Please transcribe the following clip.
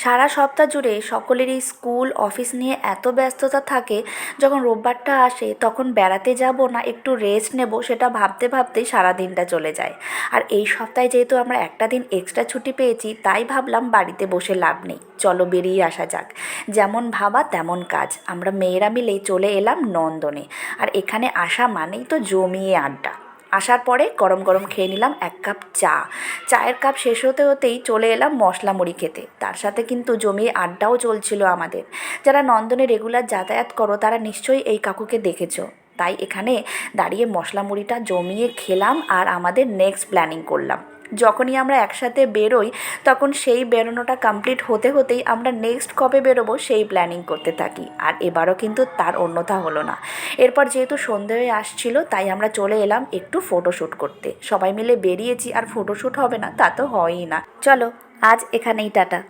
সারা সপ্তাহ জুড়ে সকলেরই স্কুল অফিস নিয়ে এত ব্যস্ততা থাকে, যখন রোববারটা আসে তখন বেড়াতে যাব না একটু রেস্ট নেব সেটা ভাবতে ভাবতেই সারা দিনটা চলে যায়। আর এই সপ্তাহে যেহেতু আমরা একটা দিন এক্সট্রা ছুটি পেয়েছি, তাই ভাবলাম বাড়িতে বসে লাভ নেই, চলো বেরিয়ে আসা যাক। যেমন ভাবা তেমন কাজ, আমরা মেয়েরা মিলে চলে এলাম নন্দনে। আর এখানে আসা মানেই তো জমিয়ে আড্ডা। আসার পরে গরম গরম খেয়ে নিলাম এক কাপ চা। চায়ের কাপ শেষ হতে হতেই চলে এলাম মশলা মুড়ি খেতে, তার সাথে কিন্তু জমিয়ে আড্ডাও চলছিল আমাদের। যারা নন্দনে রেগুলার যাতায়াত করো তারা নিশ্চয়ই এই কাকুকে দেখেছো। তাই এখানে দাঁড়িয়ে মশলা মুড়িটা জমিয়ে খেলাম আর আমাদের নেক্সট প্ল্যানিং করলাম। যখনই আমরা একসাথে বেরোই তখন সেই বেরোনোটা কমপ্লিট হতে হতেই আমরা নেক্সট কবে বেরোবো সেই প্ল্যানিং করতে থাকি। আর এবারও কিন্তু তার অন্যথা হলো না। এরপর যেহেতু সন্ধে হয়ে আসছিল তাই আমরা চলে এলাম একটু ফটোশ্যুট করতে। সবাই মিলে বেরিয়েছি আর ফটোশ্যুট হবে না তা তো হয়ই না। চলো, আজ এখানেই টাটা।